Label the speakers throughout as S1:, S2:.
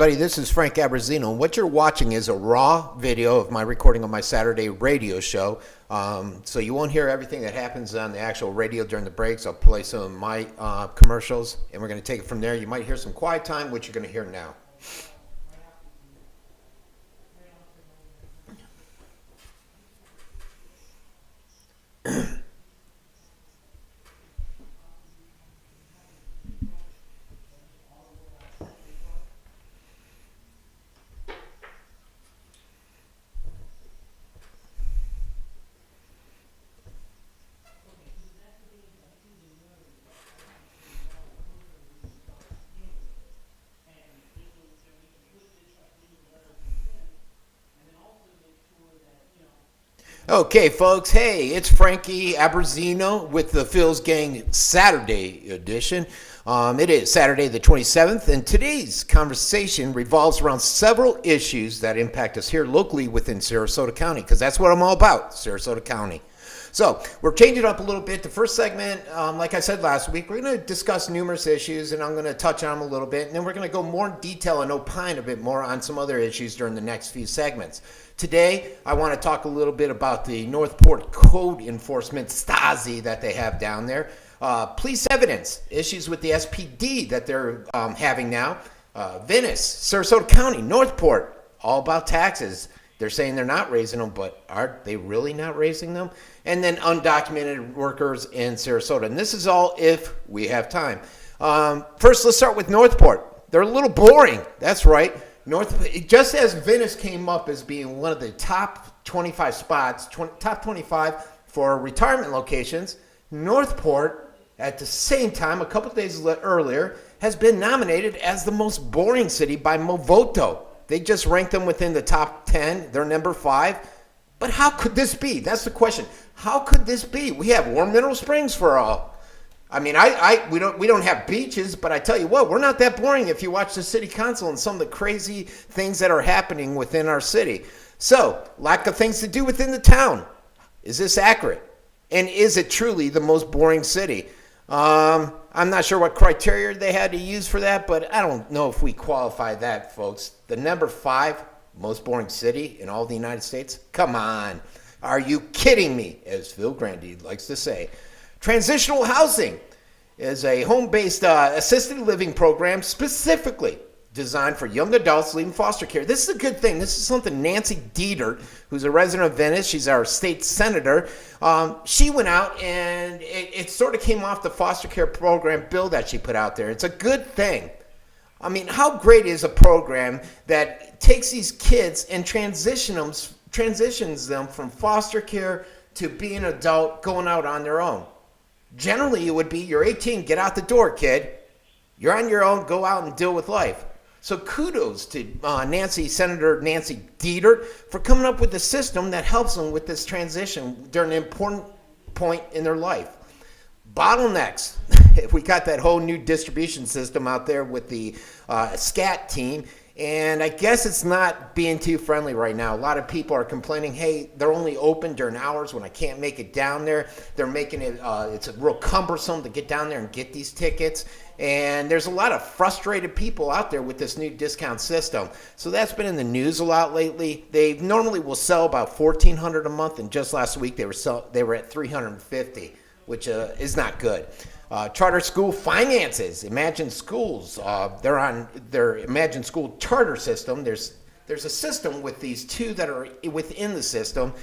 S1: everybody, this is Frank Abbruzzino, and what you're watching is a raw video of my recording of my Saturday radio show. So you won't hear everything that happens on the actual radio during the breaks. I'll play some of my commercials, and we're going to take it from there. You might hear some quiet time, which you're going to hear now. Okay, folks. Hey, it's Frankie Abbruzzino with the Phil's Gang Saturday edition. It is Saturday the 27th, and today's conversation revolves around several issues that impact us here locally within Sarasota County, because that's what I'm all about, Sarasota County. So we're changing it up a little bit. The first segment, like I said last week, we're going to discuss numerous issues, and I'm going to touch on them a little bit, and then we're going to go more in detail and opine a bit more on some other issues during the next few segments. Today, I want to talk a little bit about the Northport Code Enforcement Stasi that they have down there. Police evidence, issues with the SPD that they're having now. Venice, Sarasota County, Northport, all about taxes. They're saying they're not raising them, but are they really not raising them? And then undocumented workers in Sarasota. And this is all if we have time. First, let's start with Northport. They're a little boring. That's right. Just as Venice came up as being one of the top 25 spots, top 25 for retirement locations, Northport, at the same time, a couple of days earlier, has been nominated as the most boring city by Movoto. They just ranked them within the top 10. They're number 5. But how could this be? That's the question. How could this be? We have warm mineral springs for all. I mean, we don't have beaches, but I tell you what, we're not that boring if you watch the city council and some of the crazy things that are happening within our city. So, lack of things to do within the town. Is this accurate? And is it truly the most boring city? I'm not sure what criteria they had to use for that, but I don't know if we qualify that, folks. The number 5 most boring city in all the United States? Come on. Are you kidding me? As Phil Grandy likes to say. Transitional housing is a home-based assisted living program specifically designed for young adults leaving foster care. This is a good thing. This is something Nancy Dietert, who's a resident of Venice, she's our state senator, she went out and it sort of came off the foster care program bill that she put out there. It's a good thing. I mean, how great is a program that takes these kids and transitions them from foster care to being an adult going out on their own? Generally, it would be, you're 18, get out the door, kid. You're on your own, go out and deal with life. So kudos to Senator Nancy Dietert for coming up with a system that helps them with this transition during an important point in their life. Bottlenecks. We got that whole new distribution system out there with the SCAT team, and I guess it's not being too friendly right now. A lot of people are complaining, hey, they're only open during hours when I can't make it down there. They're making it, it's real cumbersome to get down there and get these tickets. And there's a lot of frustrated people out there with this new discount system. So that's been in the news a lot lately. They normally will sell about $1,400 a month, and just last week they were at $350, which is not good. Charter school finances. Imagine Schools. They're on their Imagine School charter system. There's a system with these two that are within the system,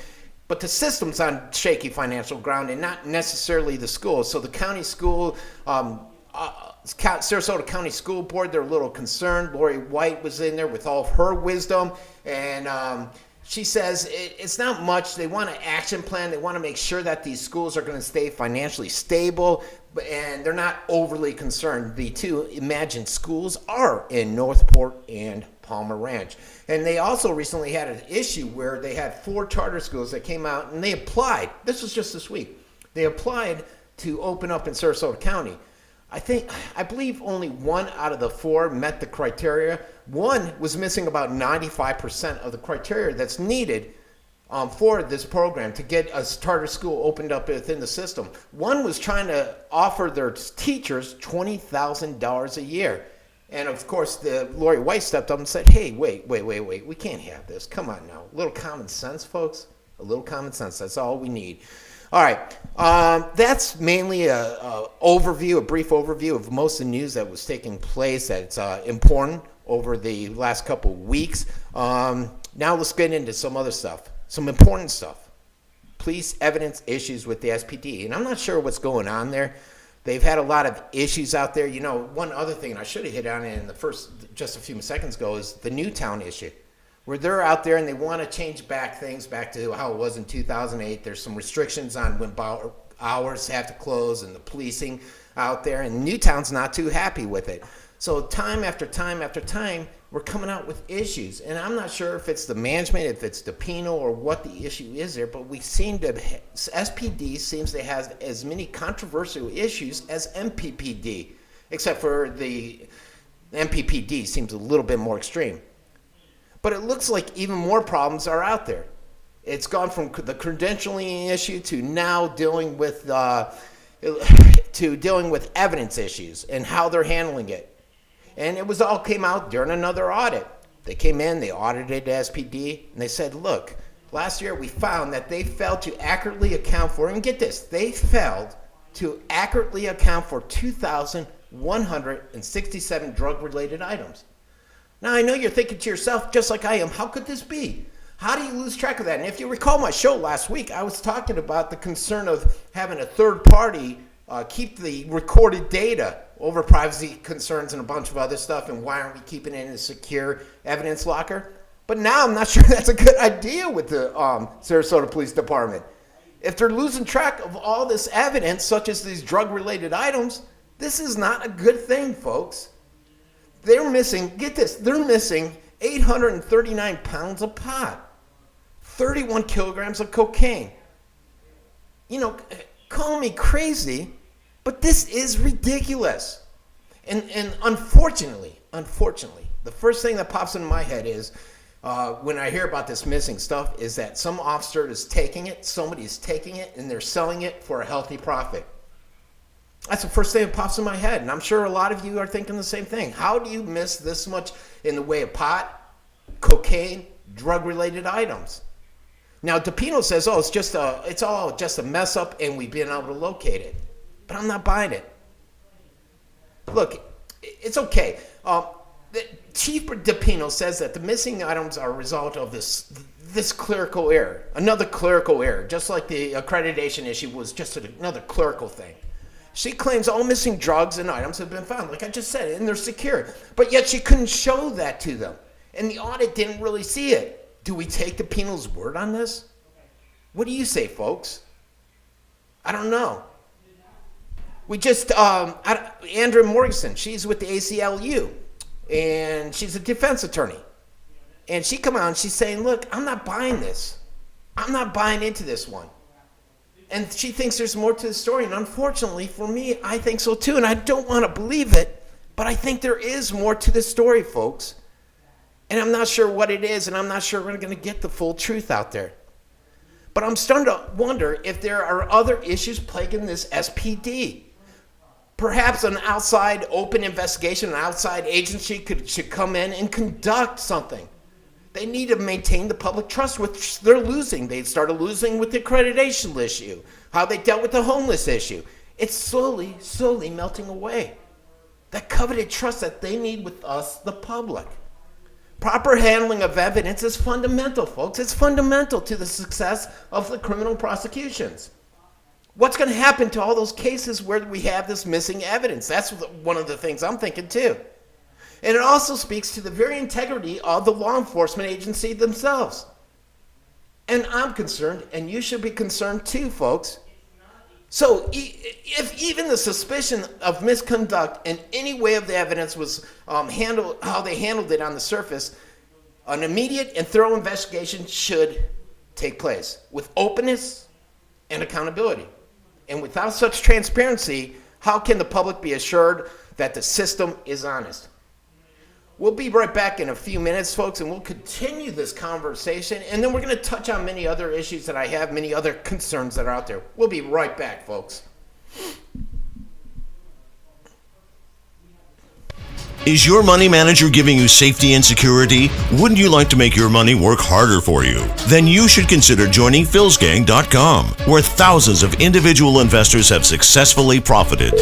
S1: but the system's on shaky financial ground and not necessarily the school. So the county school, Sarasota County School Board, they're a little concerned. Lori White was in there with all of her wisdom, and she says it's not much. They want an action plan. They want to make sure that these schools are going to stay financially stable, and they're not overly concerned. The two Imagine Schools are in Northport and Palmer Ranch. And they also recently had an issue where they had 4 charter schools that came out, and they applied. This was just this week. They applied to open up in Sarasota County. I believe only 1 out of the 4 met the criteria. 1 was missing about 95% of the criteria that's needed for this program to get a charter school opened up within the system. 1 was trying to offer their teachers $20,000 a year. And of course, the Lori White stepped up and said, hey, wait, we can't have this. Come on now. A little common sense, folks. A little common sense. That's all we need. All right. That's mainly a brief overview of most of the news that was taking place that's important over the last couple of weeks. Now let's get into some other stuff, some important stuff. Police evidence issues with the SPD. And I'm not sure what's going on there. They've had a lot of issues out there. You know, one other thing, and I should have hit on it in the first, just a few seconds ago, is the Newtown issue, where they're out there and they want to change things back to how it was in 2008. There's some restrictions on when hours have to close and the policing out there, and Newtown's not too happy with it. So time after time after time, we're coming out with issues, and I'm not sure if it's the management, if it's the penal, or what the issue is there, but SPD seems to have as many controversial issues as MPPD, except for the MPPD seems a little bit more extreme. But it looks like even more problems are out there. It's gone from the credentialing issue to now dealing with evidence issues and how they're handling it. And it was all came out during another audit. They came in, they audited SPD, and they said, look, last year we found that they failed to accurately account for, and get this, they failed to accurately account for 2,167 drug-related items. Now, I know you're thinking to yourself, just like I am, how could this be? How do you lose track of that? And if you recall my show last week, I was talking about the concern of having a third party keep the recorded data over privacy concerns and a bunch of other stuff, and why aren't we keeping it in a secure evidence locker? But now I'm not sure that's a good idea with the Sarasota Police Department. If they're losing track of all this evidence, such as these drug-related items, this is not a good thing, folks. They're missing, get this, they're missing 839 pounds of pot, 31 kilograms of cocaine. You know, call me crazy, but this is ridiculous. And unfortunately, the first thing that pops into my head is when I hear about this missing stuff is that some officer is taking it, somebody's taking it, and they're selling it for a healthy profit. That's the first thing that pops in my head, and I'm sure a lot of you are thinking the same thing. How do you miss this much in the way of pot, cocaine, drug-related items? Now, DePino says, oh, it's all just a mess up, and we've been able to locate it. But I'm not buying it. Look, it's okay. Chief DePino says that the missing items are a result of this clerical error, another clerical error, just like the accreditation issue was just another clerical thing. She claims all missing drugs and items have been found, like I just said, and they're secure. But yet she couldn't show that to them, and the audit didn't really see it. Do we take DePino's word on this? What do you say, folks? I don't know. We just, Andrea Morrison, she's with the ACLU, and she's a defense attorney. And she come out and she's saying, look, I'm not buying this. I'm not buying into this one. And she thinks there's more to the story. And unfortunately for me, I think so too. And I don't want to believe it, but I think there is more to the story, folks. And I'm not sure what it is, and I'm not sure we're going to get the full truth out there. But I'm starting to wonder if there are other issues plaguing this SPD. Perhaps an outside open investigation, an outside agency should come in and conduct something. They need to maintain the public trust, which they're losing. They started losing with the accreditation issue, how they dealt with the homeless issue. It's slowly melting away. That coveted trust that they need with us, the public. Proper handling of evidence is fundamental, folks. It's fundamental to the success of the criminal prosecutions. What's going to happen to all those cases where we have this missing evidence? That's one of the things I'm thinking too. And it also speaks to the very integrity of the law enforcement agency themselves. And I'm concerned, and you should be concerned too, folks. So if even the suspicion of misconduct in any way of the evidence was handled, how they handled it on the surface, an immediate and thorough investigation should take place with openness and accountability. And without such transparency, how can the public be assured that the system is honest? We'll be right back in a few minutes, folks, and we'll continue this conversation. And then we're going to touch on many other issues that I have, many other concerns that are out there. We'll be right back, folks.
S2: Is your money manager giving you safety and security? Wouldn't you like to make your money work harder for you? Then you should consider joining philsgang.com, where thousands of individual investors have successfully profited.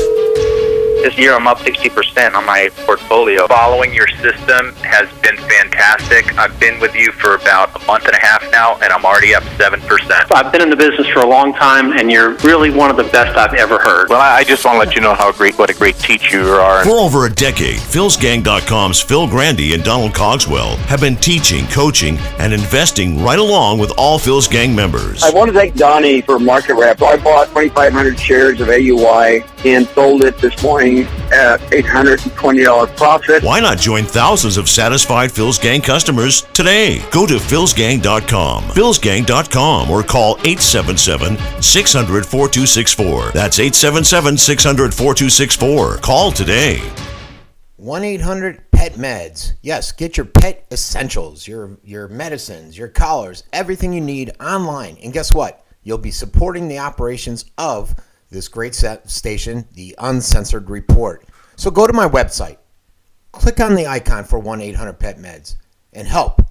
S3: This year I'm up 60% on my portfolio. Following your system has been fantastic. I've been with you for about a month and a half now, and I'm already up 7%.
S4: I've been in the business for a long time, and you're really one of the best I've ever heard.
S3: Well, I just want to let you know what a great teacher you are.
S2: For over a decade, philsgang.com's Phil Grandy and Donald Cogswell have been teaching, coaching, and investing right along with all Phil's Gang members.
S5: I want to thank Donnie for market wrap. I bought 2,500 shares of AUI and sold it this morning at $820 profit.
S2: Why not join thousands of satisfied Phil's Gang customers today? Go to philsgang.com, philsgang.com, or call 877-600-4264. That's 877-600-4264. Call today.
S1: 1-800-PET-MEDS. Yes, get your pet essentials, your medicines, your collars, everything you need online. And guess what? You'll be supporting the operations of this great station, the Uncensored Report. So go to my website, click on the icon for 1-800-PET-MEDS, and help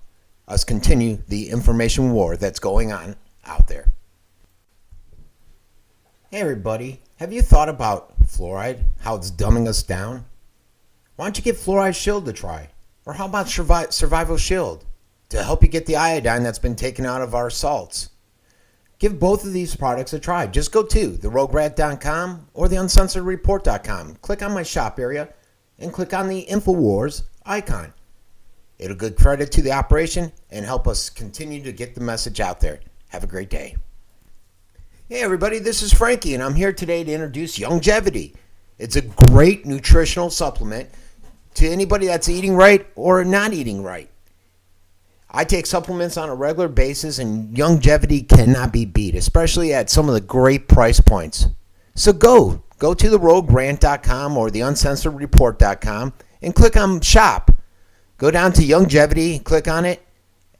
S1: us continue the information war that's going on out there. Hey everybody, have you thought about fluoride, how it's dumbing us down? Why don't you give Fluoride Shield a try? Or how about Survival Shield to help you get the iodine that's been taken out of our salts? Give both of these products a try. Just go to theroguerat.com or theuncensoredreport.com. Click on my shop area and click on the InfoWars icon. It'll give credit to the operation and help us continue to get the message out there. Have a great day. Hey everybody, this is Frankie and I'm here today to introduce Longevity. It's a great nutritional supplement to anybody that's eating right or not eating right. I take supplements on a regular basis, and Longevity cannot be beat, especially at some of the great price points. So go to theroguerat.com or theuncensoredreport.com and click on Shop. Go down to Longevity, click on it,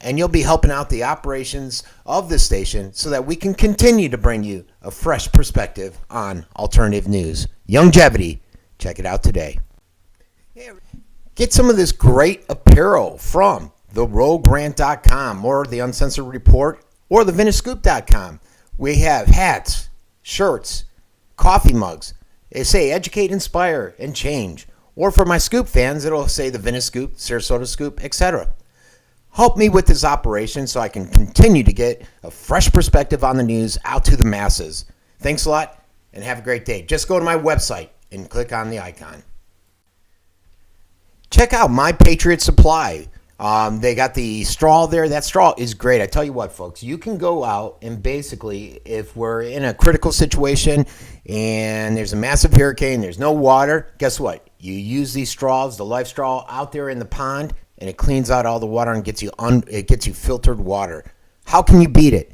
S1: and you'll be helping out the operations of the station so that we can continue to bring you a fresh perspective on alternative news. Longevity, check it out today. Get some of this great apparel from theroguerat.com or the Uncensored Report or theviniscoop.com. We have hats, shirts, coffee mugs. They say educate, inspire, and change. Or for my Scoop fans, it'll say the Viniscoop, Sarasota Scoop, etc. Help me with this operation so I can continue to get a fresh perspective on the news out to the masses. Thanks a lot and have a great day. Just go to my website and click on the icon. Check out My Patriot Supply. They got the straw there. That straw is great. I tell you what, folks, you can go out and basically, if we're in a critical situation and there's a massive hurricane, there's no water, guess what? You use these straws, the life straw, out there in the pond, and it cleans out all the water and gets you filtered water. How can you beat it?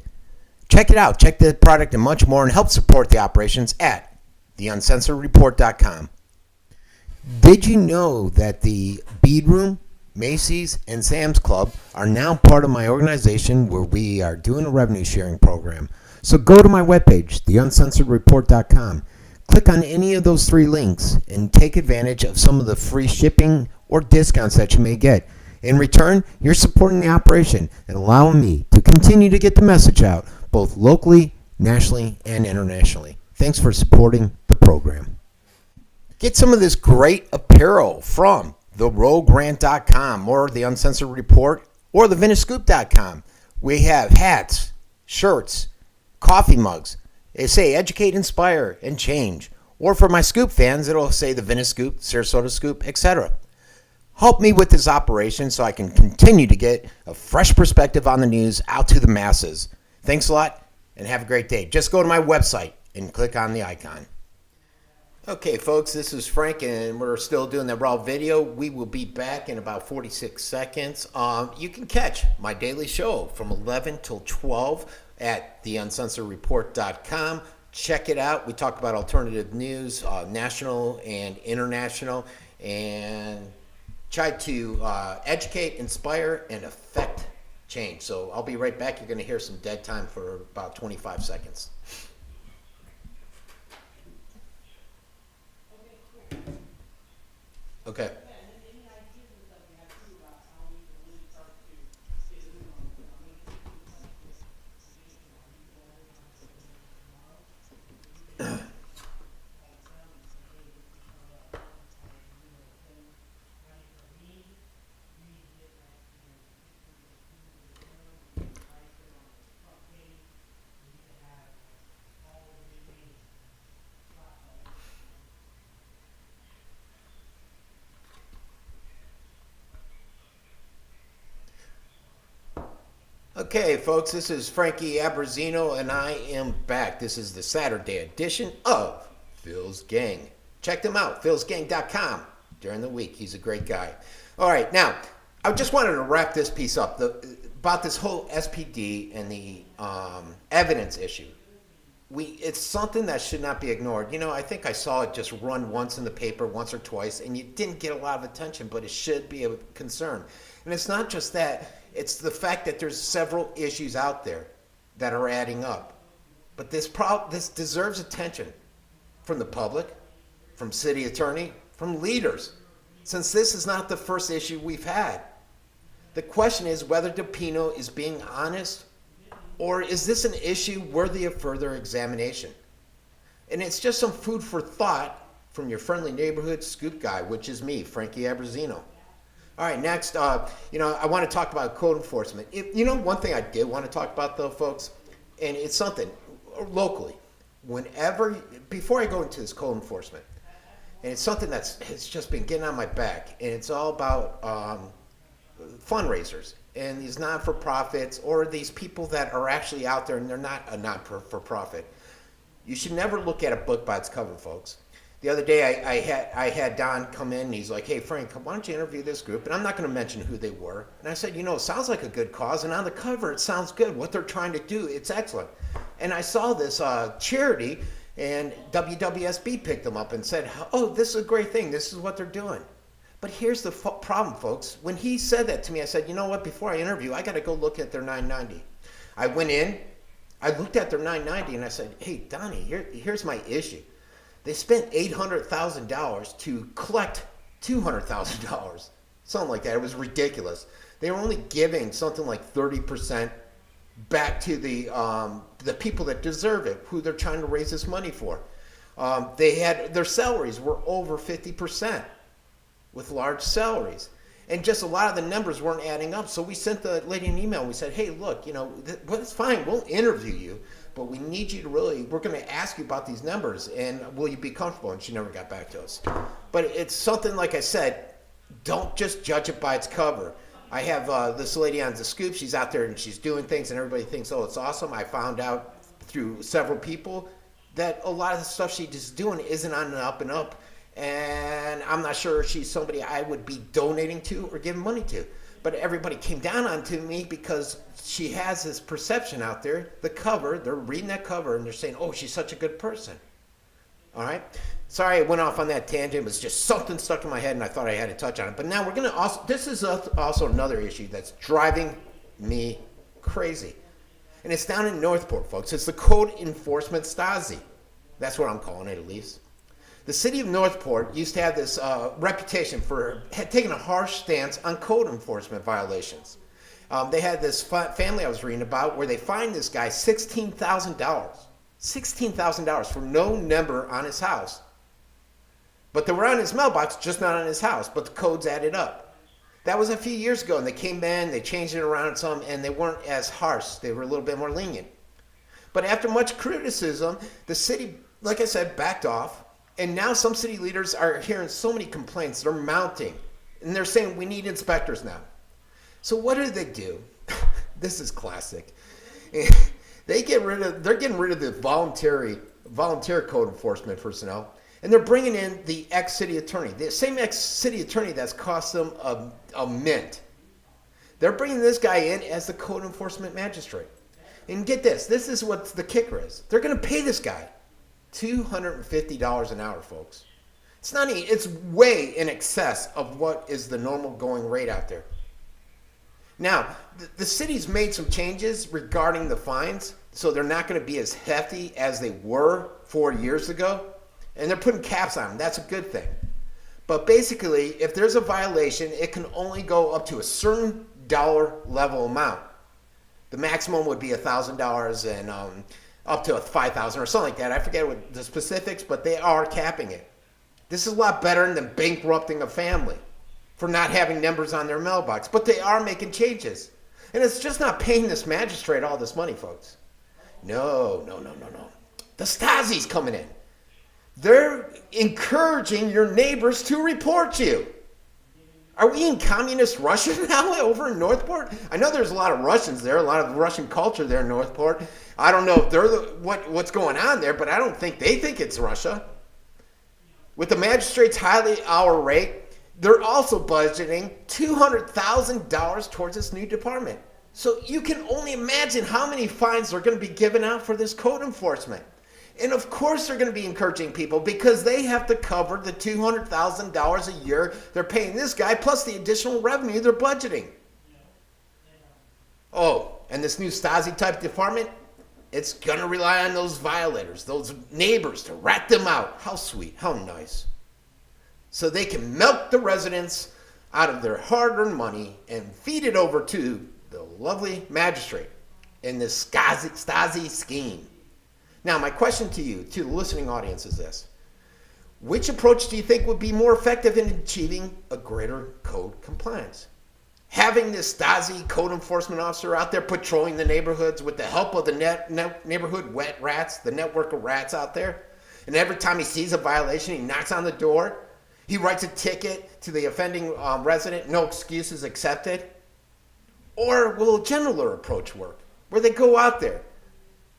S1: Check it out. Check the product and much more, and help support the operations at theuncensoredreport.com. Did you know that the Bead Room, Macy's, and Sam's Club are now part of my organization where we are doing a revenue sharing program? So go to my webpage, theuncensoredreport.com. Click on any of those three links and take advantage of some of the free shipping or discounts that you may get. In return, you're supporting the operation and allowing me to continue to get the message out, both locally, nationally, and internationally. Thanks for supporting the program. Get some of this great apparel from theroguerat.com or the Uncensored Report or theviniscoop.com. We have hats, shirts, coffee mugs. They say educate, inspire, and change. Or for my Scoop fans, it'll say the Viniscoop, Sarasota Scoop, etc. Help me with this operation so I can continue to get a fresh perspective on the news out to the masses. Thanks a lot and have a great day. Just go to my website and click on the icon. Okay, folks, this is Frank, and we're still doing the raw video. We will be back in about 46 seconds. You can catch my daily show from 11 till 12 at theuncensoredreport.com. Check it out. We talk about alternative news, national and international, and try to educate, inspire, and affect change. So I'll be right back. You're going to hear some dead time for about 25 seconds. Okay. Okay, folks, this is Frankie Abbruzzino, and I am back. This is the Saturday edition of Phil's Gang. Check them out, philsgang.com, during the week. He's a great guy. All right, now, I just wanted to wrap this piece up about this whole SPD and the evidence issue. It's something that should not be ignored. You know, I think I saw it just run once in the paper, once or twice, and you didn't get a lot of attention, but it should be a concern. And it's not just that. It's the fact that there's several issues out there that are adding up. But this deserves attention from the public, from city attorney, from leaders, since this is not the first issue we've had. The question is whether DePino is being honest, or is this an issue worthy of further examination? And it's just some food for thought from your friendly neighborhood scoop guy, which is me, Frankie Abbruzzino. All right, next, I want to talk about code enforcement. One thing I did want to talk about, though, folks, and it's something locally. Before I go into this code enforcement, and it's something it's just been getting on my back, and it's all about fundraisers and these not-for-profits or these people that are actually out there and they're not a not-for-profit. You should never look at a book by its cover, folks. The other day, I had Don come in, and he's like, hey, Frank, why don't you interview this group? And I'm not going to mention who they were. And I said, it sounds like a good cause, and on the cover, it sounds good. What they're trying to do, it's excellent. And I saw this charity, and WWSB picked them up and said, oh, this is a great thing. This is what they're doing. But here's the problem, folks. When he said that to me, I said, you know what? Before I interview, I got to go look at their 990. I went in, I looked at their 990, and I said, hey, Donnie, here's my issue. They spent $800,000 to collect $200,000, something like that. It was ridiculous. They were only giving something like 30% back to the people that deserve it, who they're trying to raise this money for. Their salaries were over 50% with large salaries. And just a lot of the numbers weren't adding up. So we sent the lady an email. We said, hey, look, it's fine. We'll interview you. But we need you to we're going to ask you about these numbers, and will you be comfortable? And she never got back to us. But it's something, like I said, don't just judge it by its cover. I have this lady on the scoop. She's out there, and she's doing things, and everybody thinks, oh, it's awesome. I found out through several people that a lot of the stuff she's just doing isn't on the up and up, and I'm not sure she's somebody I would be donating to or giving money to. But everybody came down onto me because she has this perception out there, the cover, they're reading that cover and they're saying, oh, she's such a good person. All right? Sorry I went off on that tangent. It was just something stuck in my head and I thought I had to touch on it. But now we're going to this is also another issue that's driving me crazy. And it's down in Northport, folks. It's the Code Enforcement Stasi. That's what I'm calling it, at least. The city of Northport used to have this reputation for taking a harsh stance on code enforcement violations. They had this family I was reading about where they fined this guy $16,000. $16,000 for no number on his house. But they were on his mailbox, just not on his house, but the codes added up. That was a few years ago, and they came in, they changed it around some, and they weren't as harsh. They were a little bit more lenient. But after much criticism, the city, like I said, backed off. And now some city leaders are hearing so many complaints. They're mounting. And they're saying, we need inspectors now. So what do? This is classic. They're getting rid of the volunteer code enforcement personnel. And they're bringing in the ex-city attorney. The same ex-city attorney that's cost them a mint. They're bringing this guy in as the code enforcement magistrate. And get this. This is what the kicker is. They're going to pay this guy $250 an hour, folks. It's way in excess of what is the normal going rate out there. Now, the city's made some changes regarding the fines, so they're not going to be as hefty as they were 4 years ago, and they're putting caps on them. That's a good thing. But basically, if there's a violation, it can only go up to a certain dollar level amount. The maximum would be $1,000 and up to $5,000 or something like that. I forget what the specifics, but they are capping it. This is a lot better than bankrupting a family for not having numbers on their mailbox. But they are making changes. And it's just not paying this magistrate all this money, folks. No. The Stasi's coming in. They're encouraging your neighbors to report you. Are we in communist Russia now over in Northport? I know there's a lot of Russians there, a lot of Russian culture there in Northport. I don't know if they're what's going on there, but I don't think they think it's Russia. With the magistrate's highly hour rate, they're also budgeting $200,000 towards this new department. So you can only imagine how many fines are going to be given out for this code enforcement. And of course they're going to be encouraging people because they have to cover the $200,000 a year they're paying this guy plus the additional revenue they're budgeting. Oh, and this new Stasi type department, it's going to rely on those violators, those neighbors to rat them out. How sweet, how nice. So they can milk the residents out of their hard-earned money and feed it over to the lovely magistrate in this Stasi scheme. Now, my question to you, to the listening audience, is this. Which approach do you think would be more effective in achieving a greater code compliance? Having this Stasi code enforcement officer out there patrolling the neighborhoods with the help of the neighborhood wet rats, the network of rats out there, and every time he sees a violation, he knocks on the door, he writes a ticket to the offending resident, no excuses accepted? Or will a gentler approach work, where they go out there,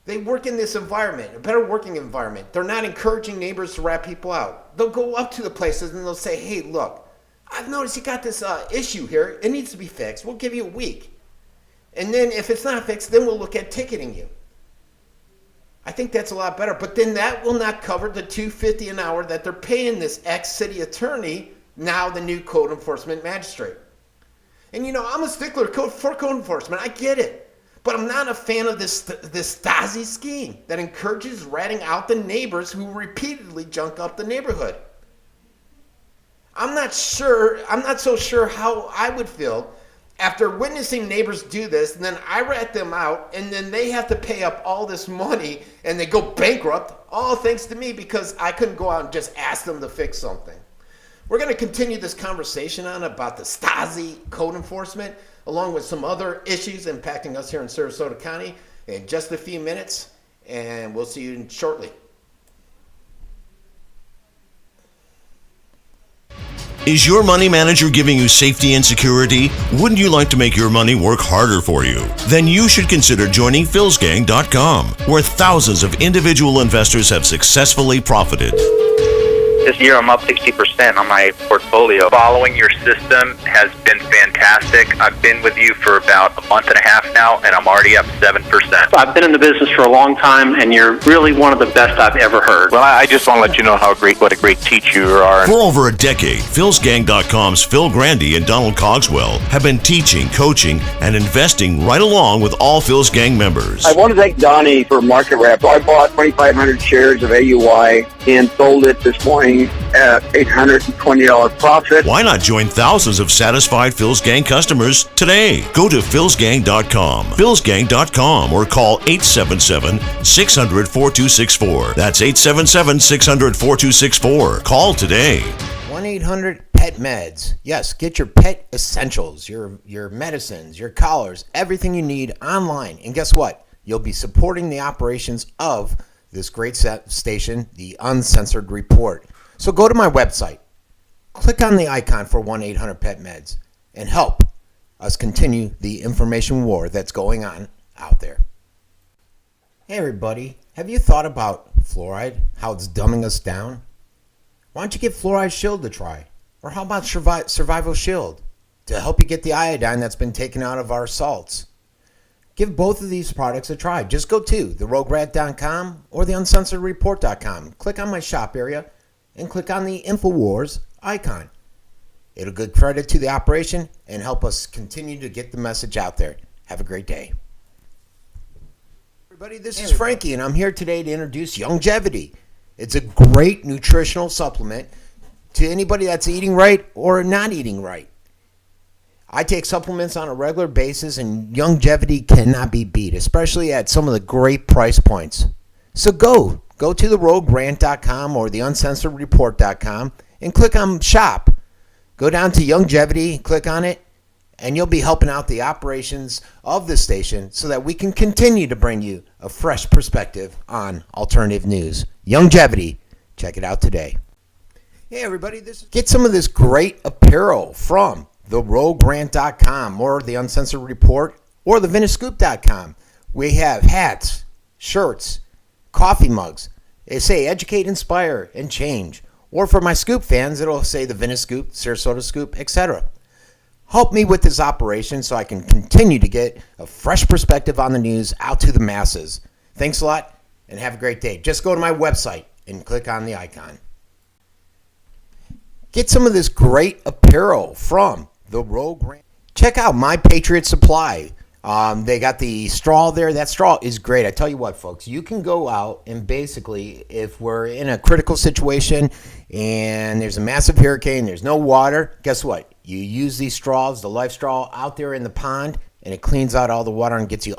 S1: they work in this environment, a better working environment. They're not encouraging neighbors to rat people out. They'll go up to the places and they'll say, hey, look, I've noticed you got this issue here. It needs to be fixed. We'll give you a week. And then if it's not fixed, then we'll look at ticketing you. I think that's a lot better. But then that will not cover the $250 an hour that they're paying this ex-city attorney, now the new code enforcement magistrate. And you know, I'm a stickler for code enforcement. I get it. But I'm not a fan of this Stasi scheme that encourages ratting out the neighbors who repeatedly junk up the neighborhood. I'm not so sure how I would feel after witnessing neighbors do this, and then I rat them out, and then they have to pay up all this money, and they go bankrupt, all thanks to me because I couldn't go out and just ask them to fix something. We're going to continue this conversation on about the Stasi code enforcement, along with some other issues impacting us here in Sarasota County in just a few minutes, and we'll see you shortly.
S2: Is your money manager giving you safety and security? Wouldn't you like to make your money work harder for you? Then you should consider joining philsgang.com, where thousands of individual investors have successfully profited.
S3: This year I'm up 60% on my portfolio. Following your system has been fantastic. I've been with you for about a month and a half now, and I'm already up 7%.
S4: I've been in the business for a long time, and you're really one of the best I've ever heard.
S3: Well, I just want to let you know what a great teacher you are.
S2: For over a decade, philsgang.com's Phil Grandy and Donald Cogswell have been teaching, coaching, and investing right along with all Phil's Gang members.
S5: I want to thank Donnie for market wrap. I bought 2,500 shares of AUI and sold it this morning at $820 profit.
S2: Why not join thousands of satisfied Phil's Gang customers today? Go to philsgang.com, philsgang.com, or call 877-600-4264. That's 877-600-4264. Call today.
S1: 1-800-PET-MEDS. Yes, get your pet essentials, your medicines, your collars, everything you need online. And guess what? You'll be supporting the operations of this great station, the Uncensored Report. So go to my website, click on the icon for 1-800-PET-MEDS, and help us continue the information war that's going on out there. Hey everybody, have you thought about fluoride, how it's dumbing us down? Why don't you give Fluoride Shield a try? Or how about Survival Shield to help you get the iodine that's been taken out of our salts? Give both of these products a try. Just go to theroguerat.com or the uncensoredreport.com. Click on my shop area and click on the InfoWars icon. It'll give credit to the operation and help us continue to get the message out there. Have a great day. Everybody, this is Frankie, and I'm here today to introduce Longevity. It's a great nutritional supplement to anybody that's eating right or not eating right. I take supplements on a regular basis, and Longevity cannot be beat, especially at some of the great price points. So go to theroguerat.com or the uncensoredreport.com and click on shop. Go down to Longevity, click on it, and you'll be helping out the operations of the station so that we can continue to bring you a fresh perspective on alternative news. Longevity, check it out today. Hey everybody, get some of this great apparel from theroguegrant.com or the Uncensored Report or thevinousscoop.com. We have hats, shirts, coffee mugs. They say educate, inspire, and change. Or for my scoop fans, it'll say the Venice Scoop, Sarasota Scoop, etc. Help me with this operation so I can continue to get a fresh perspective on the news out to the masses. Thanks a lot and have a great day. Just go to my website and click on the icon. Get some of this great apparel from the Rogue Grant. Check out My Patriot Supply. They got the straw there. That straw is great. I tell you what, folks, you can go out and basically, if we're in a critical situation and there's a massive hurricane, there's no water, guess what? You use these straws, the life straw, out there in the pond, and it cleans out all the water and gets you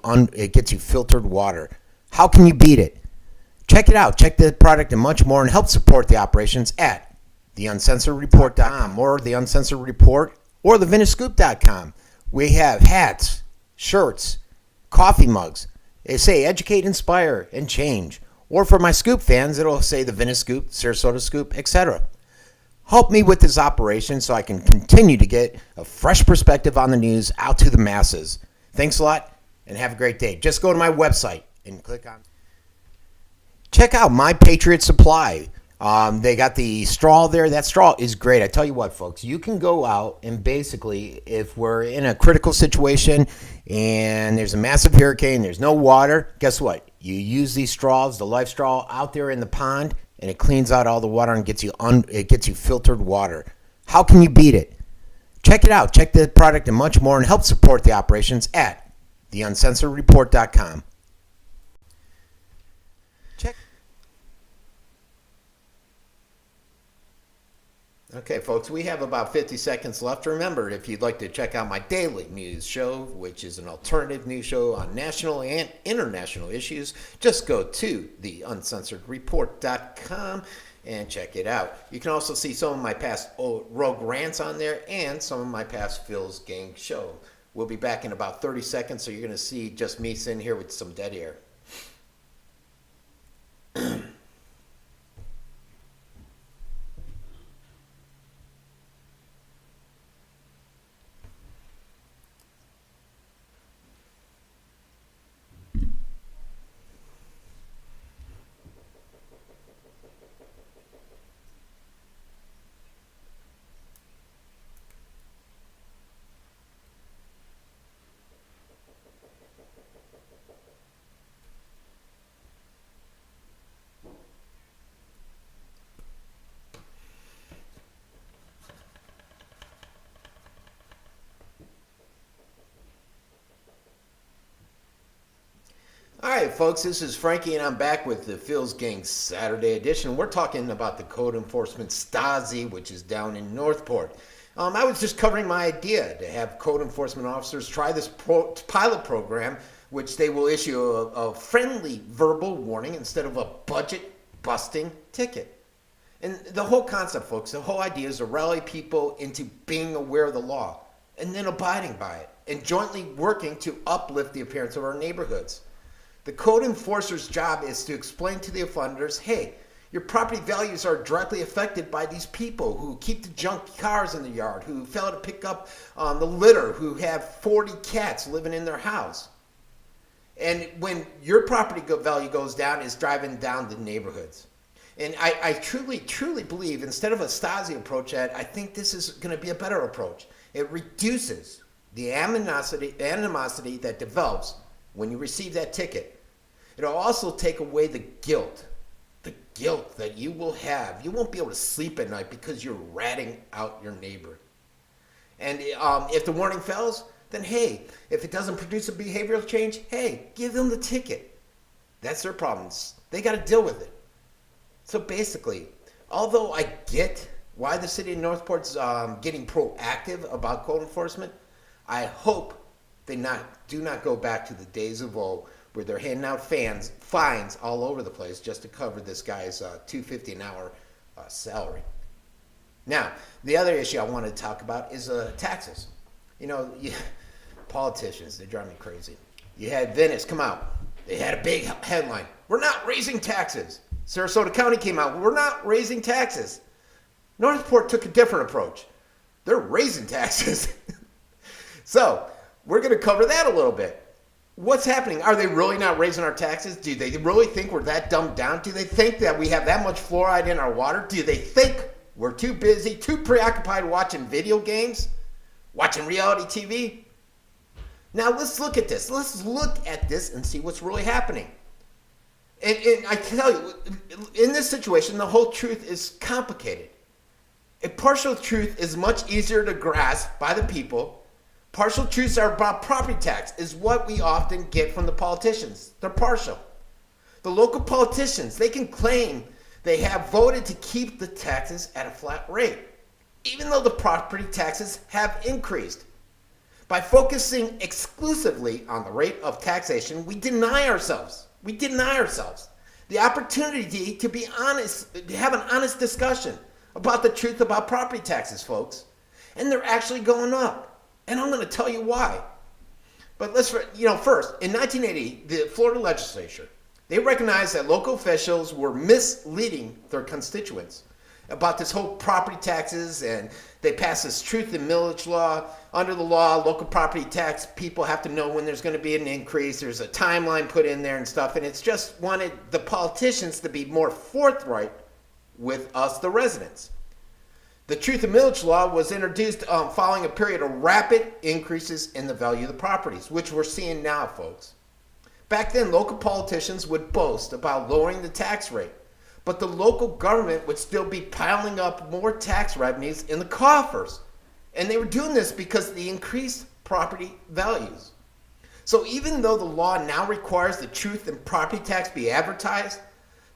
S1: filtered water. How can you beat it? Check it out. Check the product and much more, and help support the operations at theuncensoredreport.com or the Uncensored Report or thevinousscoop.com. We have hats, shirts, coffee mugs. They say educate, inspire, and change. Or for my scoop fans, it'll say the Venice Scoop, Sarasota Scoop, etc. Help me with this operation so I can continue to get a fresh perspective on the news out to the masses. Thanks a lot and have a great day. Just go to my website and click on. Check out My Patriot Supply. They got the straw there. That straw is great. I tell you what, folks, you can go out and basically, if we're in a critical situation and there's a massive hurricane, there's no water, guess what? You use these straws, the life straw, out there in the pond, and it cleans out all the water and gets you filtered water. How can you beat it? Check it out. Check the product and much more, and help support the operations at theuncensoredreport.com. Okay, folks, we have about 50 seconds left. Remember, if you'd like to check out my daily news show, which is an alternative news show on national and international issues, just go to theuncensoredreport.com and check it out. You can also see some of my past Rogue Rants on there and some of my past Phil's Gang show. We'll be back in about 30 seconds, so you're going to see just me sitting here with some dead air. All right, folks, this is Frankie, and I'm back with the Phil's Gang Saturday edition. We're talking about the code enforcement Stasi, which is down in Northport. I was just covering my idea to have code enforcement officers try this pilot program, which they will issue a friendly verbal warning instead of a budget-busting ticket. And the whole concept, folks, the whole idea is to rally people into being aware of the law and then abiding by it and jointly working to uplift the appearance of our neighborhoods. The code enforcer's job is to explain to the offenders, hey, your property values are directly affected by these people who keep the junk cars in the yard, who fail to pick up the litter, who have 40 cats living in their house. And when your property value goes down, it's driving down the neighborhoods. And I truly, truly believe instead of a Stasi approach, I think this is going to be a better approach. It reduces the animosity that develops when you receive that ticket. It'll also take away the guilt that you will have. You won't be able to sleep at night because you're ratting out your neighbor. And if the warning fails, then hey, if it doesn't produce a behavioral change, hey, give them the ticket. That's their problems. They got to deal with it. So basically, although I get why the city of Northport's getting proactive about code enforcement, I hope they do not go back to the days of old where they're handing out fines all over the place just to cover this guy's $250 an hour salary. Now, the other issue I wanted to talk about is taxes. You know, politicians, they drive me crazy. You had Venice come out. They had a big headline. We're not raising taxes. Sarasota County came out. We're not raising taxes. Northport took a different approach. They're raising taxes. So we're going to cover that a little bit. What's happening? Are they really not raising our taxes? Do they really think we're that dumbed down? Do they think that we have that much fluoride in our water? Do they think we're too busy, too preoccupied watching video games, watching reality TV? Now let's look at this. Let's look at this and see what's really happening. And I tell you, in this situation, the whole truth is complicated. A partial truth is much easier to grasp by the people. Partial truths are about property tax, is what we often get from the politicians. They're partial. The local politicians, they can claim they have voted to keep the taxes at a flat rate, even though the property taxes have increased. By focusing exclusively on the rate of taxation, we deny ourselves the opportunity to be honest, to have an honest discussion about the truth about property taxes, folks. And they're actually going up. And I'm going to tell you why. But first, in 1980, the Florida legislature, they recognized that local officials were misleading their constituents about this whole property taxes, and they passed this truth in millage law. Under the law, local property tax people have to know when there's going to be an increase. There's a timeline put in there and stuff, and it's just wanted the politicians to be more forthright with us, the residents. The truth in millage law was introduced following a period of rapid increases in the value of the properties, which we're seeing now, folks. Back then, local politicians would boast about lowering the tax rate, but the local government would still be piling up more tax revenues in the coffers. And they were doing this because of the increased property values. So even though the law now requires the truth in property tax be advertised,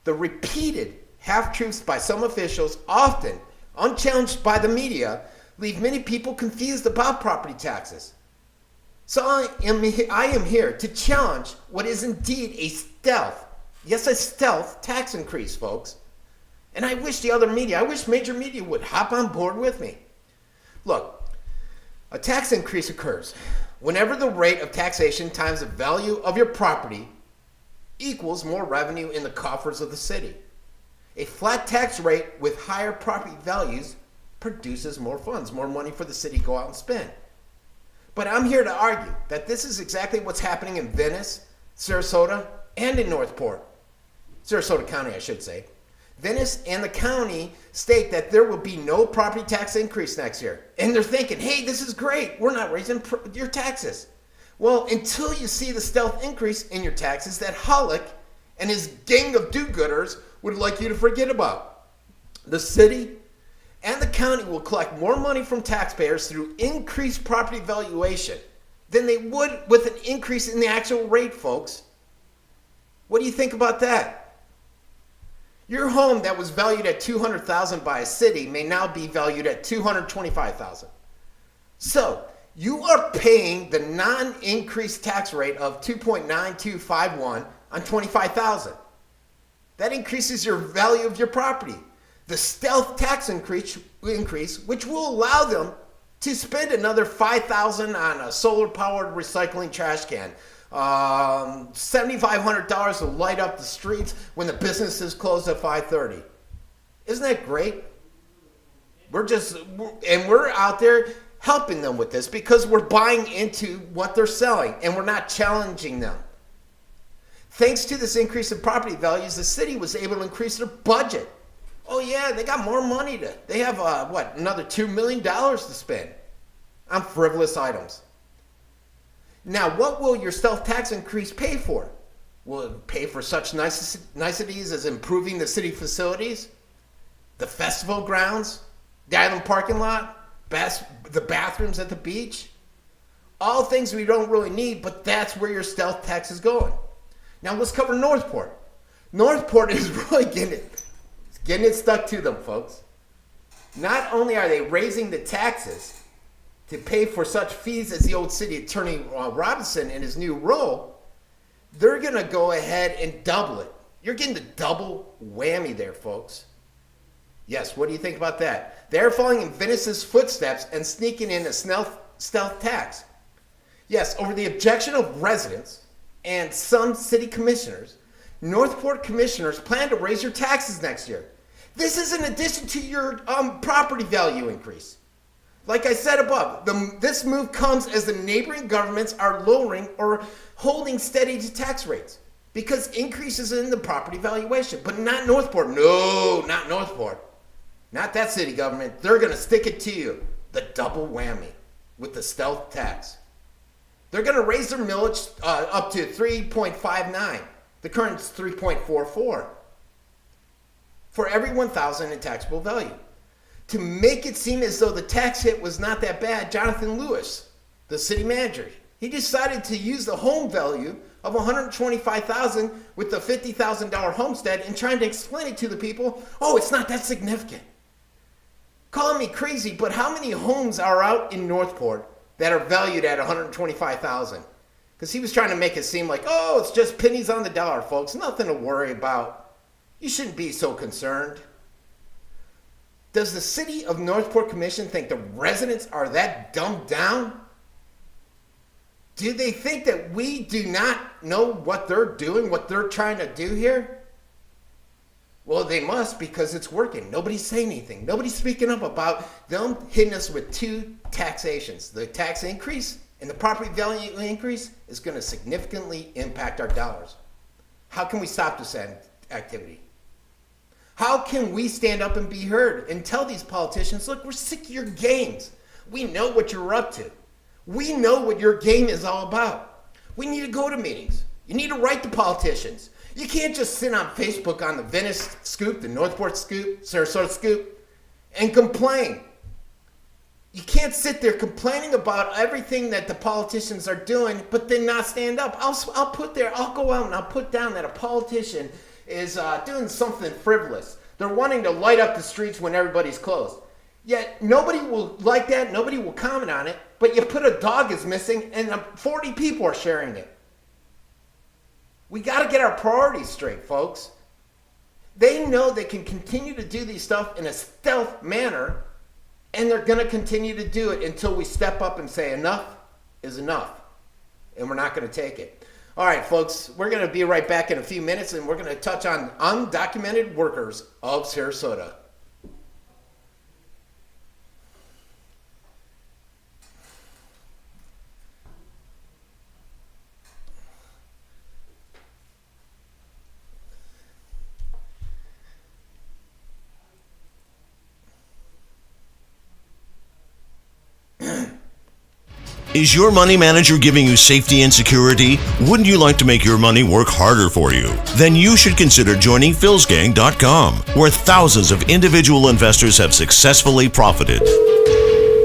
S1: the repeated half-truths by some officials, often unchallenged by the media, leave many people confused about property taxes. So I am here to challenge what is indeed a stealth tax increase, folks. And I wish major media would hop on board with me. Look, a tax increase occurs whenever the rate of taxation times the value of your property equals more revenue in the coffers of the city. A flat tax rate with higher property values produces more funds, more money for the city to go out and spend. But I'm here to argue that this is exactly what's happening in Venice, Sarasota, and in Northport. Sarasota County, I should say. Venice and the county state that there will be no property tax increase next year. And they're thinking, hey, this is great. We're not raising your taxes. Well, until you see the stealth increase in your taxes that Hollick and his gang of do-gooders would like you to forget about. The city and the county will collect more money from taxpayers through increased property valuation than they would with an increase in the actual rate, folks. What do you think about that? Your home that was valued at $200,000 by a city may now be valued at $225,000. So you are paying the non-increased tax rate of 2.9251 on $25,000. That increases your value of your property. The stealth tax increase, which will allow them to spend another $5,000 on a solar-powered recycling trash can, $7,500 to light up the streets when the businesses close at 5:30. Isn't that great? We're out there helping them with this because we're buying into what they're selling and we're not challenging them. Thanks to this increase in property values, the city was able to increase their budget. Oh yeah, they got more money they have another $2 million to spend on frivolous items. Now, what will your stealth tax increase pay for? Will it pay for such niceties as improving the city facilities, the festival grounds, the island parking lot, the bathrooms at the beach? All things we don't really need, but that's where your stealth tax is going. Now let's cover Northport. Northport is really getting it stuck to them, folks. Not only are they raising the taxes to pay for such fees as the old city attorney Robinson in his new role, they're going to go ahead and double it. You're getting the double whammy there, folks. Yes, what do you think about that? They're following in Venice's footsteps and sneaking in a stealth tax. Yes, over the objection of residents and some city commissioners, Northport commissioners plan to raise your taxes next year. This is in addition to your property value increase. Like I said above, this move comes as the neighboring governments are lowering or holding steady to tax rates because increases in the property valuation, but not Northport. No, not Northport. Not that city government. They're going to stick it to you. The double whammy with the stealth tax. They're going to raise their millage up to 3.59. The current is 3.44 for every 1,000 in taxable value. To make it seem as though the tax hit was not that bad, Jonathan Lewis, the city manager, he decided to use the home value of $125,000 with the $50,000 homestead and trying to explain it to the people, oh, it's not that significant. Calling me crazy, but how many homes are out in Northport that are valued at $125,000? Because he was trying to make it seem like, oh, it's just pennies on the dollar, folks. Nothing to worry about. You shouldn't be so concerned. Does the City of Northport Commission think the residents are that dumbed down? Do they think that we do not know what they're doing, what they're trying to do here? Well, they must, because it's working. Nobody's saying anything. Nobody's speaking up about them hitting us with two taxations. The tax increase and the property value increase is going to significantly impact our dollars. How can we stop this activity? How can we stand up and be heard and tell these politicians, look, we're sick of your games. We know what you're up to. We know what your game is all about. We need to go to meetings. You need to write to politicians. You can't just sit on Facebook on the Venice scoop, the Northport scoop, Sarasota scoop, and complain. You can't sit there complaining about everything that the politicians are doing, but then not stand up. I'll go out and I'll put down that a politician is doing something frivolous. They're wanting to light up the streets when everybody's closed. Yet nobody will like that. Nobody will comment on it. But you put a dog is missing and 40 people are sharing it. We got to get our priorities straight, folks. They know they can continue to do these stuff in a stealth manner, and they're going to continue to do it until we step up and say enough is enough, and we're not going to take it. All right, folks, we're going to be right back in a few minutes, and we're going to touch on undocumented workers of Sarasota.
S2: Is your money manager giving you safety and security? Wouldn't you like to make your money work harder for you? Then you should consider joining philsgang.com, where thousands of individual investors have successfully profited.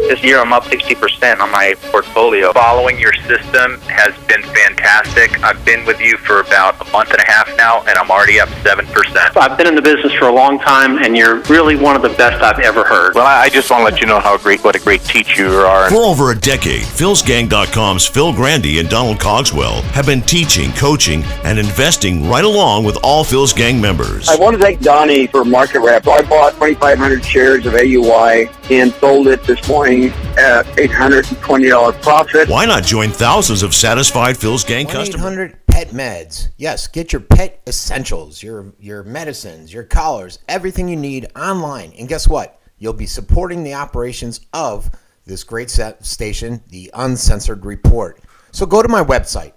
S3: This year I'm up 60% on my portfolio. Following your system has been fantastic. I've been with you for about a month and a half now, and I'm already up 7%.
S4: I've been in the business for a long time, and you're really one of the best I've ever heard.
S3: Well, I just want to let you know what a great teacher you are.
S2: For over a decade, philsgang.com's Phil Grandy and Donald Cogswell have been teaching, coaching, and investing right along with all Phil's Gang members.
S5: I want to thank Donnie for Market Wrap. I bought 2,500 shares of AUI and sold it this morning at $820 profit.
S2: Why not join thousands of satisfied Phil's Gang customers?
S1: 1-800-PET meds. Yes, get your pet essentials, your medicines, your collars, everything you need online. And guess what? You'll be supporting the operations of this great station, the Uncensored Report. So go to my website,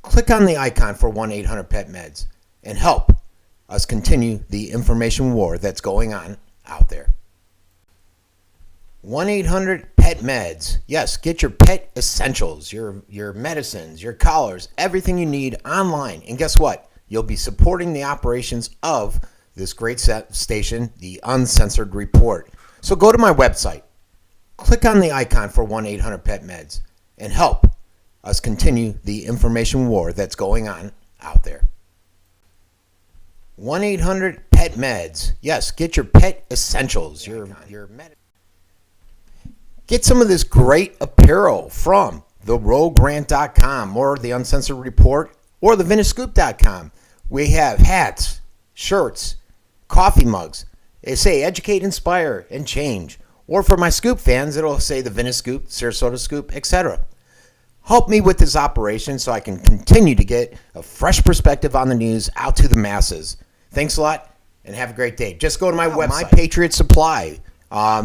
S1: click on the icon for 1-800-PET meds, and help us continue the information war that's going on out there. 1-800-PET meds. Yes, get your pet essentials, your medicines, your collars, everything you need online. And guess what? You'll be supporting the operations of this great station, the Uncensored Report. So go to my website, click on the icon for 1-800-PET meds, and help us continue the information war that's going on out there. 1-800-PET meds. Yes, get your pet essentials, your medicines. Get some of this great apparel from theroguegrant.com or the Uncensored Report or the VeniceScoop.com. We have hats, shirts, coffee mugs. They say educate, inspire, and change. Or for my Scoop fans, it'll say the Venice Scoop, Sarasota Scoop, etc. Help me with this operation so I can continue to get a fresh perspective on the news out to the masses. Thanks a lot. and have a great day. Just go to my website, My Patriot Supply.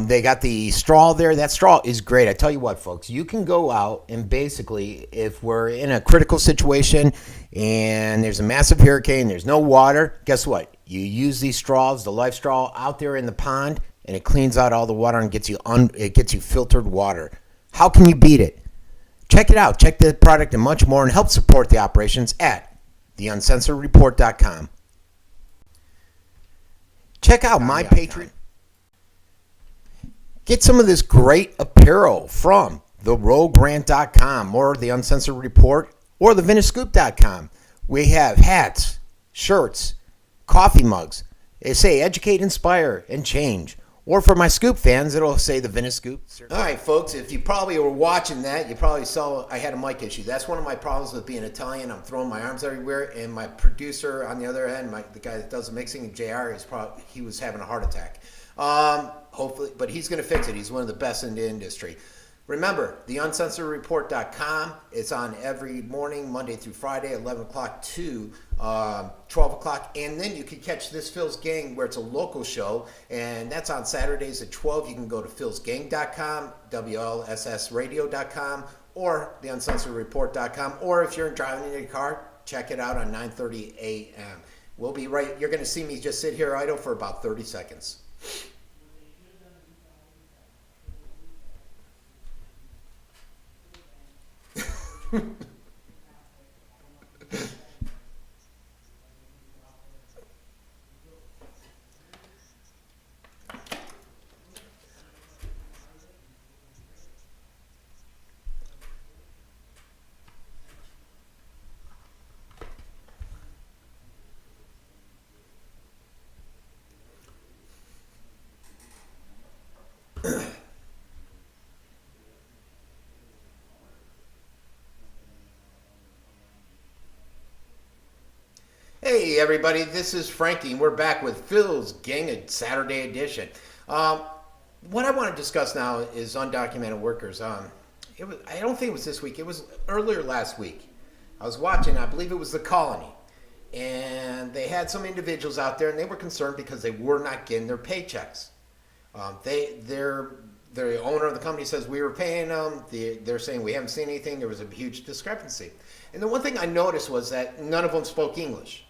S1: They got the straw there. That straw is great. I tell you what, folks, you can go out and basically, if we're in a critical situation and there's a massive hurricane, there's no water, guess what? You use these straws, the life straw, out there in the pond, and it cleans out all the water and gets you filtered water. How can you beat it? Check it out. Check the product and much more, and help support the operations at theuncensoredreport.com. Check out My Patriot. Get some of this great apparel from theroguegrant.com or the Uncensored Report or thevinacescoop.com. We have hats, shirts, coffee mugs. They say educate, inspire, and change. Or for my Scoop fans, it'll say the Venice Scoop. All right, folks, if you probably were watching that, you probably saw I had a mic issue. That's one of my problems with being Italian. I'm throwing my arms everywhere, and my producer on the other end, the guy that does the mixing, JR, he was having a heart attack. Hopefully, but he's going to fix it. He's one of the best in the industry. Remember, theuncensoredreport.com. It's on every morning, Monday through Friday, 11 o'clock to 12 o'clock. And then you can catch this Phil's Gang, where it's a local show, and that's on Saturdays at 12. You can go to philsgang.com, WLSSradio.com, or theuncensoredreport.com. Or if you're driving in your car, check it out on 9:30 a.m. We'll be right. You're going to see me just sit here idle for about 30 seconds. Hey everybody, this is Frankie, and we're back with Phil's Gang, a Saturday edition. What I want to discuss now is undocumented workers. I don't think it was this week. It was earlier last week. I was watching, I believe it was The Colony, and they had some individuals out there, and they were concerned because they were not getting their paychecks. The owner of the company says we were paying them. They're saying we haven't seen anything. There was a huge discrepancy. And the one thing I noticed was that none of them spoke English.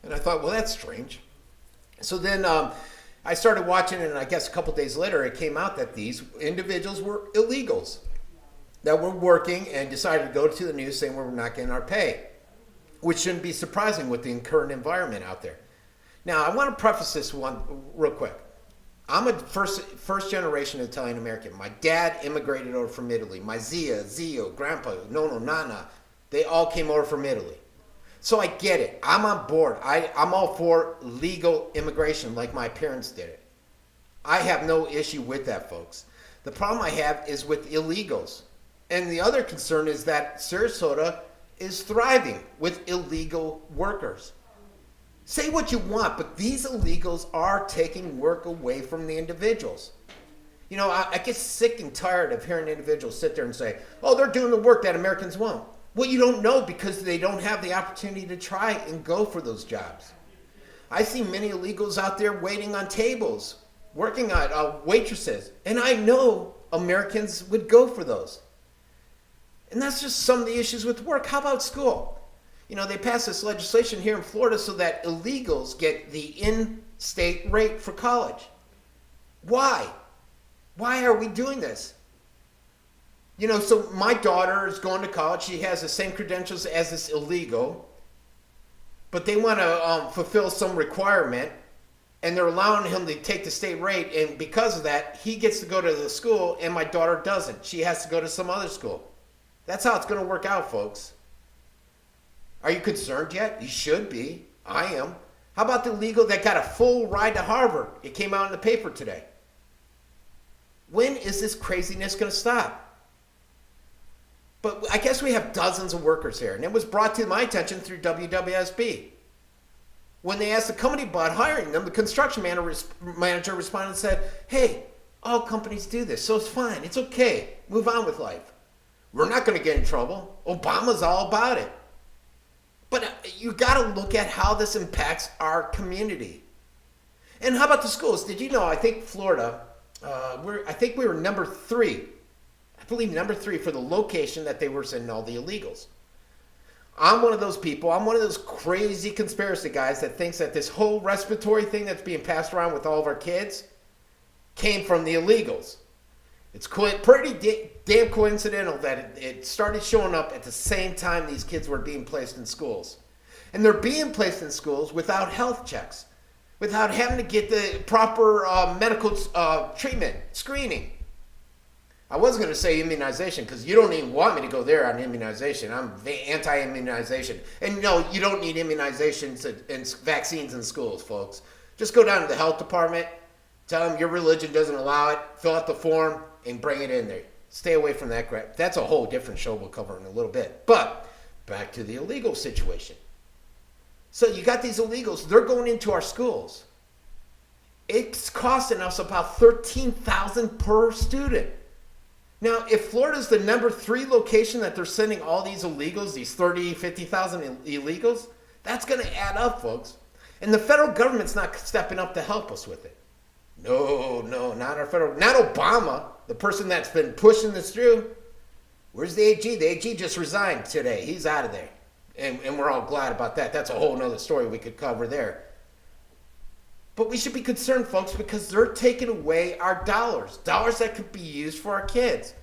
S1: And I thought, well, that's strange. So then I started watching, and I guess a couple days later, it came out that these individuals were illegals that were working and decided to go to the news saying we're not getting our pay, which shouldn't be surprising with the current environment out there. Now, I want to preface this one real quick. I'm a first generation Italian American. My dad immigrated over from Italy. My zio, grandpa, nono, nana, they all came over from Italy. So I get it. I'm on board. I'm all for legal immigration like my parents did it. I have no issue with that, folks. The problem I have is with illegals. And the other concern is that Sarasota is thriving with illegal workers. Say what you want, but these illegals are taking work away from the individuals. You know, I get sick and tired of hearing individuals sit there and say, oh, they're doing the work that Americans won't. Well, you don't know because they don't have the opportunity to try and go for those jobs. I see many illegals out there waiting on tables, working on waitresses, and I know Americans would go for those. And that's just some of the issues with work. How about school? You know, they passed this legislation here in Florida so that illegals get the in-state rate for college. Why? Why are we doing this? You know, so my daughter is going to college. She has the same credentials as this illegal, but they want to fulfill some requirement, and they're allowing him to take the state rate, and because of that, he gets to go to the school, and my daughter doesn't. She has to go to some other school. That's how it's going to work out, folks. Are you concerned yet? You should be. I am. How about the illegal that got a full ride to Harvard? It came out in the paper today. When is this craziness going to stop? But I guess we have dozens of workers here, and it was brought to my attention through WWSB. When they asked the company about hiring them, the construction manager responded and said, hey, all companies do this, so it's fine. It's okay. Move on with life. We're not going to get in trouble. Obama's all about it. But you got to look at how this impacts our community. And how about the schools? Did you know, I think Florida, I think we were number 3. I believe number 3 for the location that they were sending all the illegals. I'm one of those people. I'm one of those crazy conspiracy guys that thinks that this whole respiratory thing that's being passed around with all of our kids came from the illegals. It's pretty damn coincidental that it started showing up at the same time these kids were being placed in schools. And they're being placed in schools without health checks, without having to get the proper medical treatment, screening. I was going to say immunization because you don't even want me to go there on immunization. I'm anti-immunization. And no, you don't need immunizations and vaccines in schools, folks. Just go down to the health department, tell them your religion doesn't allow it, fill out the form, and bring it in there. Stay away from that crap. That's a whole different show we'll cover in a little bit. But back to the illegal situation. So you got these illegals. They're going into our schools. It's costing us about $13,000 per student. Now, if Florida's the number 3 location that they're sending all these illegals, these 30, 50,000 illegals, that's going to add up, folks. And the federal government's not stepping up to help us with it. No, not our federal, not Obama, the person that's been pushing this through. Where's the AG? The AG just resigned today. He's out of there. And we're all glad about that. That's a whole nother story we could cover there. But we should be concerned, folks, because they're taking away our dollars that could be used for our kids.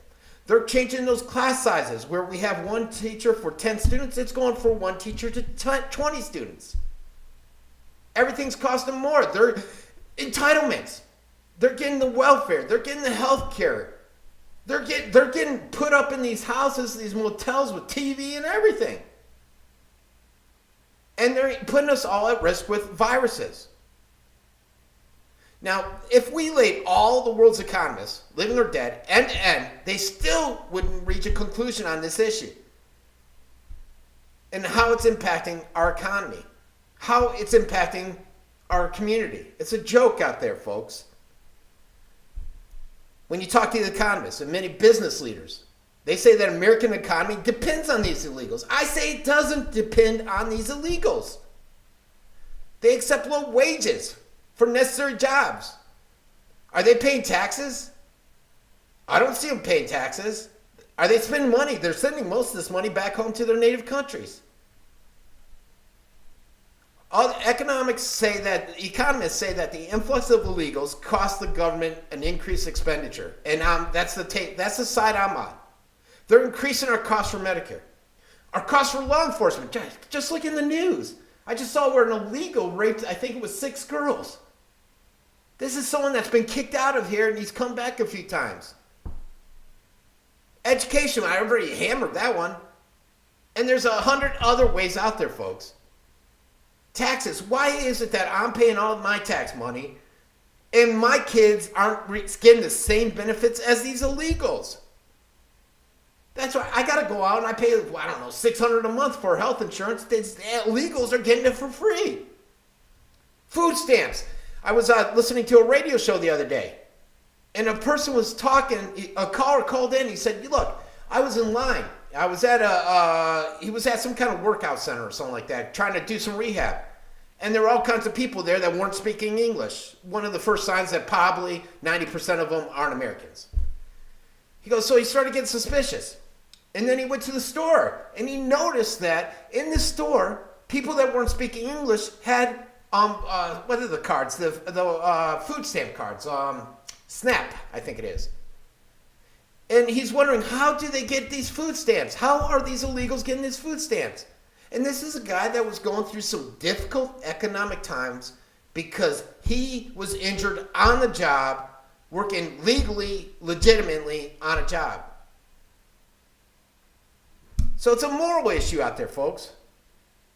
S1: They're changing those class sizes where we have one teacher for 10 students. It's going for one teacher to 20 students. Everything's costing more. They're entitlements. They're getting the welfare. They're getting the health care. They're getting put up in these houses, these motels with TV and everything. And they're putting us all at risk with viruses. Now, if we laid all the world's economists, living or dead, end to end, they still wouldn't reach a conclusion on this issue and how it's impacting our economy, how it's impacting our community. It's a joke out there, folks. When you talk to the economists and many business leaders, they say that American economy depends on these illegals. I say it doesn't depend on these illegals. They accept low wages for necessary jobs. Are they paying taxes? I don't see them paying taxes. Are they spending money? They're sending most of this money back home to their native countries. Economists say that the influx of illegals costs the government an increased expenditure, and that's the side I'm on. They're increasing our costs for Medicare, our costs for law enforcement. Just look in the news. I just saw where an illegal raped, I think it was 6 girls. This is someone that's been kicked out of here and he's come back a few times. Education, I already hammered that one. And there's 100 other ways out there, folks. Taxes. Why is it that I'm paying all of my tax money and my kids aren't getting the same benefits as these illegals? That's why I got to go out and I pay, $600 a month for health insurance. These illegals are getting it for free. Food stamps. I was listening to a radio show the other day, and a person was talking, a caller called in, he said, look, I was in line. I was at he was at some kind of workout center or something like that, trying to do some rehab. And there were all kinds of people there that weren't speaking English. One of the first signs that probably 90% of them aren't Americans. He goes, so he started getting suspicious. And then he went to the store, and he noticed that in the store, people that weren't speaking English had, what are the cards? The food stamp cards. SNAP, I think it is. And he's wondering, how do they get these food stamps? How are these illegals getting these food stamps? And this is a guy that was going through some difficult economic times because he was injured on the job, working legally, legitimately on a job. So it's a moral issue out there, folks.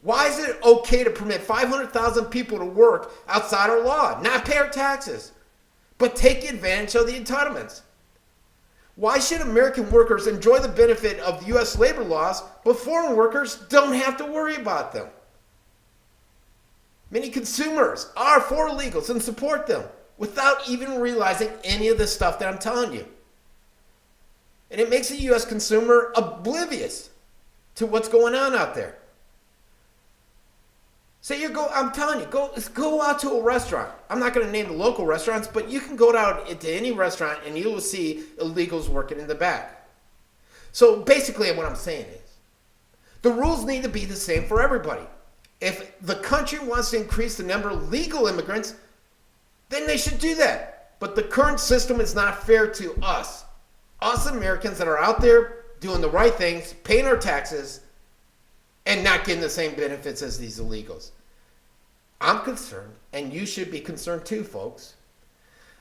S1: Why is it okay to permit 500,000 people to work outside our law, not pay our taxes, but take advantage of the entitlements? Why should American workers enjoy the benefit of U.S. labor laws, but foreign workers don't have to worry about them? Many consumers are for illegals and support them without even realizing any of the stuff that I'm telling you. And it makes the U.S. consumer oblivious to what's going on out there. So I'm telling you, go out to a restaurant. I'm not going to name the local restaurants, but you can go out into any restaurant and you will see illegals working in the back. So basically what I'm saying is, the rules need to be the same for everybody. If the country wants to increase the number of legal immigrants, then they should do that. But the current system is not fair to us Americans that are out there doing the right things, paying our taxes, and not getting the same benefits as these illegals. I'm concerned, and you should be concerned too, folks.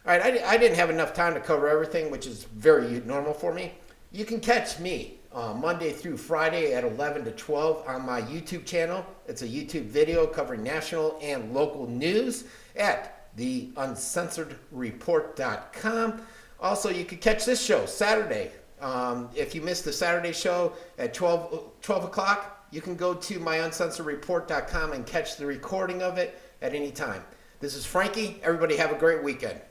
S1: All right, I didn't have enough time to cover everything, which is very normal for me. You can catch me Monday through Friday at 11 to 12 on my YouTube channel. It's a YouTube video covering national and local news at theuncensoredreport.com. Also, you can catch this show Saturday. If you missed the Saturday show at 12 o'clock, you can go to myuncensoredreport.com and catch the recording of it at any time. This is Frankie. Everybody have a great weekend.